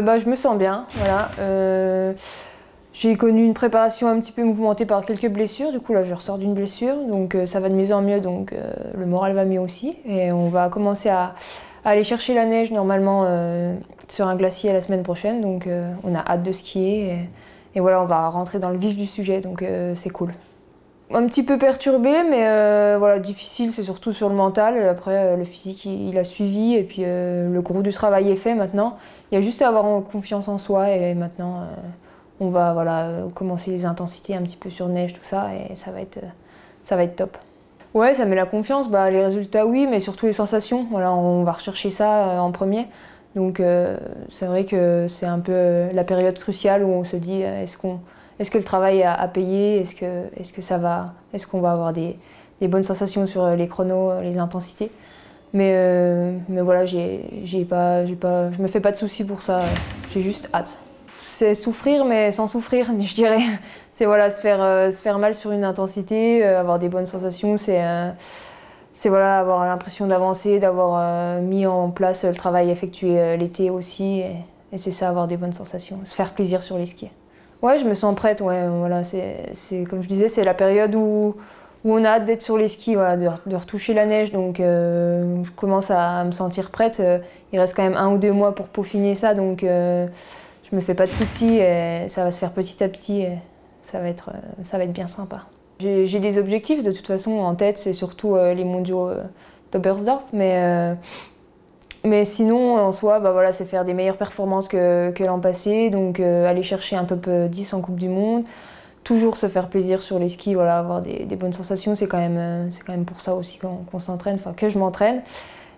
Je me sens bien, voilà. J'ai connu une préparation un petit peu mouvementée par quelques blessures, du coup là je ressors d'une blessure, donc ça va de mieux en mieux, donc le moral va mieux aussi. Et on va commencer à aller chercher la neige normalement sur un glacier la semaine prochaine, donc on a hâte de skier. Et voilà, on va rentrer dans le vif du sujet, donc c'est cool. Un petit peu perturbé, mais voilà, difficile, c'est surtout sur le mental. Et après, le physique, il a suivi, et puis le gros du travail est fait maintenant. Il y a juste à avoir confiance en soi, et maintenant, on va commencer les intensités un petit peu sur neige, tout ça, et ça va être top. Ouais, ça met la confiance, les résultats oui, mais surtout les sensations. Voilà, on va rechercher ça en premier. Donc c'est vrai que c'est un peu la période cruciale où on se dit est-ce que le travail a payé, est-ce qu'on va avoir des bonnes sensations sur les chronos, les intensités. Mais voilà, je me fais pas de soucis pour ça, j'ai juste hâte. C'est souffrir mais sans souffrir, je dirais. C'est voilà, se faire mal sur une intensité, avoir des bonnes sensations, c'est voilà, avoir l'impression d'avancer, d'avoir mis en place le travail effectué l'été aussi, et c'est ça, avoir des bonnes sensations, se faire plaisir sur les skis. Ouais, je me sens prête, ouais, voilà, c'est comme je disais, c'est la période où on a hâte d'être sur les skis, voilà, de retoucher la neige, donc je commence à me sentir prête. Il reste quand même 1 ou 2 mois pour peaufiner ça, donc je me fais pas de soucis, et ça va se faire petit à petit, et ça va être bien sympa. J'ai des objectifs de toute façon en tête, c'est surtout les mondiaux d'Oberstdorf, mais sinon en soi voilà, c'est faire des meilleures performances que l'an passé, donc aller chercher un top 10 en Coupe du Monde, toujours se faire plaisir sur les skis, voilà, avoir des bonnes sensations, c'est quand même pour ça aussi qu'on s'entraîne, enfin que je m'entraîne.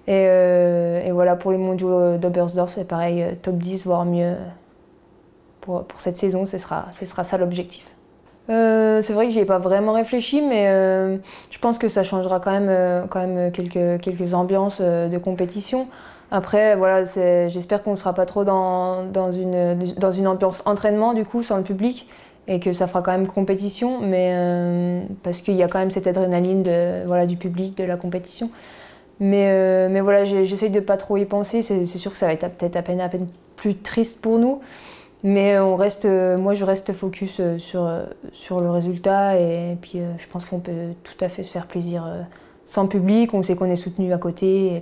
Et voilà, pour les mondiaux d'Oberstdorf, c'est pareil, top 10 voire mieux pour cette saison, ce sera ça l'objectif. C'est vrai que j'y ai pas vraiment réfléchi, mais je pense que ça changera quand même quelques ambiances de compétition. Après, voilà, j'espère qu'on ne sera pas trop dans une ambiance entraînement, du coup, sans le public, et que ça fera quand même compétition, mais parce qu'il y a quand même cette adrénaline du public, de la compétition. Mais voilà, j'essaye de pas trop y penser, c'est sûr que ça va être peut-être à peine plus triste pour nous. Mais moi je reste focus sur le résultat, et puis je pense qu'on peut tout à fait se faire plaisir sans public, on sait qu'on est soutenu à côté, et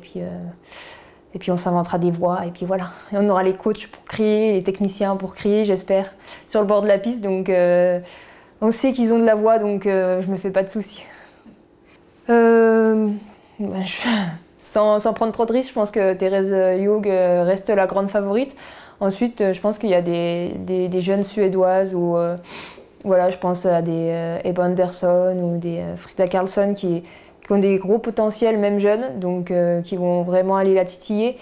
puis on s'inventera des voix, et puis voilà. Et on aura les coachs pour crier, les techniciens pour crier, j'espère, sur le bord de la piste, donc on sait qu'ils ont de la voix, donc je me fais pas de soucis. Sans prendre trop de risques, je pense que Therese Johaug reste la grande favorite. Ensuite, je pense qu'il y a des jeunes Suédoises, ou voilà, je pense à des Ebba Andersson ou des Frida Karlsson qui ont des gros potentiels, même jeunes, donc qui vont vraiment aller la titiller.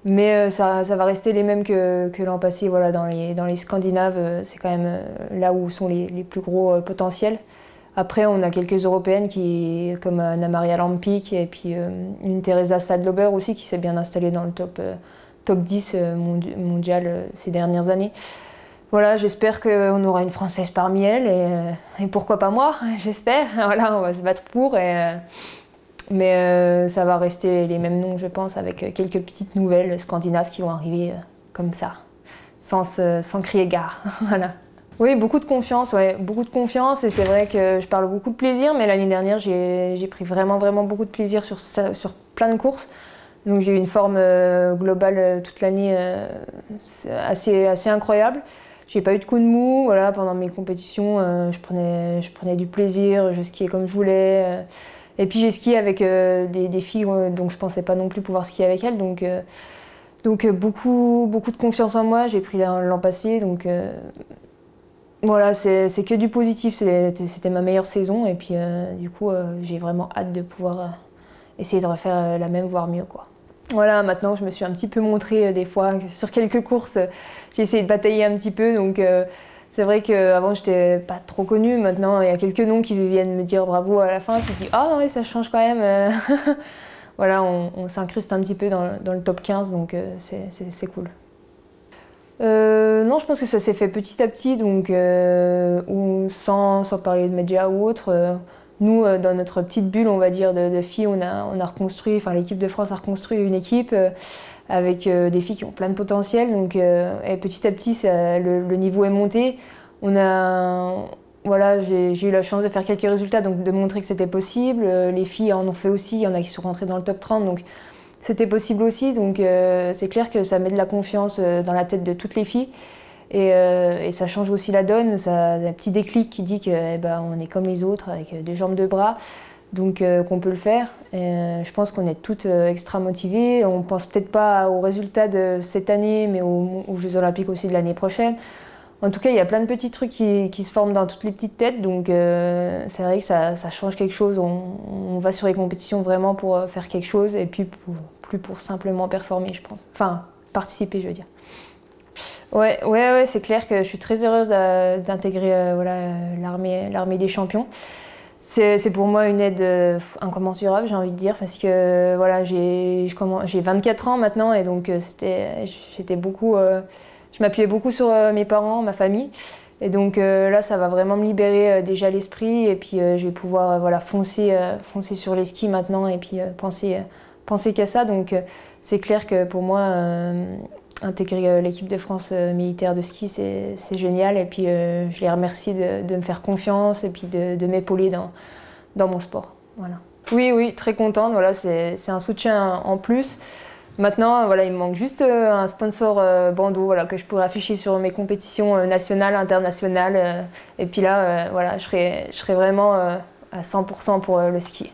Mais ça va rester les mêmes que l'an passé, voilà, dans les Scandinaves, c'est quand même là où sont les plus gros potentiels. Après, on a quelques Européennes comme Anna-Maria Lampik, et puis une Teresa Stadlober aussi qui s'est bien installée dans le top 10 mondial ces dernières années. Voilà, j'espère qu'on aura une Française parmi elles, et pourquoi pas moi, j'espère. Voilà, on va se battre pour, mais ça va rester les mêmes noms, je pense, avec quelques petites nouvelles scandinaves qui vont arriver comme ça, sans crier gare. Voilà. Oui, beaucoup de confiance, ouais, beaucoup de confiance, et c'est vrai que je parle beaucoup de plaisir, mais l'année dernière, j'ai pris vraiment beaucoup de plaisir sur plein de courses. Donc j'ai eu une forme globale toute l'année assez incroyable. J'ai pas eu de coup de mou, voilà, pendant mes compétitions, je prenais du plaisir, je skiais comme je voulais. Et puis j'ai skié avec des filles dont je pensais pas non plus pouvoir skier avec elles, donc beaucoup de confiance en moi, j'ai pris l'an passé, donc voilà, c'est que du positif, c'était ma meilleure saison, et puis du coup j'ai vraiment hâte de pouvoir essayer de refaire la même, voire mieux, quoi. Voilà, maintenant je me suis un petit peu montrée des fois, sur quelques courses, j'ai essayé de batailler un petit peu, donc c'est vrai qu'avant j'étais pas trop connue, maintenant il y a quelques noms qui viennent me dire bravo à la fin, tu te dis « Ah ouais, ça change quand même !» Voilà, on s'incruste un petit peu dans le top 15, donc c'est cool. Non, je pense que ça s'est fait petit à petit, donc sans parler de médias ou autre. nous, dans notre petite bulle, on va dire, de filles, on a reconstruit, enfin l'équipe de France a reconstruit une équipe avec des filles qui ont plein de potentiel. Donc, et petit à petit, le niveau est monté. Voilà, j'ai eu la chance de faire quelques résultats, donc de montrer que c'était possible. Les filles en ont fait aussi, il y en a qui sont rentrées dans le top 30, donc c'était possible aussi. Donc c'est clair que ça met de la confiance dans la tête de toutes les filles. Et ça change aussi la donne, ça a un petit déclic qui dit qu'on est comme les autres, avec des jambes, deux bras, donc qu'on peut le faire. Je pense qu'on est toutes extra motivées. On ne pense peut-être pas aux résultats de cette année, mais aux Jeux Olympiques aussi de l'année prochaine. En tout cas, il y a plein de petits trucs qui se forment dans toutes les petites têtes, donc c'est vrai que ça change quelque chose. On va sur les compétitions vraiment pour faire quelque chose, et puis plus pour simplement performer, je pense. Enfin, participer, je veux dire. Ouais, c'est clair que je suis très heureuse d'intégrer l'armée des champions. C'est pour moi une aide incommensurable, j'ai envie de dire, parce que voilà, j'ai 24 ans maintenant, et donc je m'appuyais beaucoup sur mes parents, ma famille. Et donc là, ça va vraiment me libérer déjà l'esprit, et puis je vais pouvoir foncer sur les skis maintenant, et puis penser qu'à ça. Donc c'est clair que pour moi, intégrer l'équipe de France militaire de ski, c'est génial. Et puis je les remercie de me faire confiance, et puis de m'épauler dans mon sport. Voilà. Oui, très contente. Voilà, c'est un soutien en plus. Maintenant, voilà, il me manque juste un sponsor bandeau, voilà, que je pourrais afficher sur mes compétitions nationales, internationales. Et puis là, voilà, je serai vraiment à 100% pour le ski.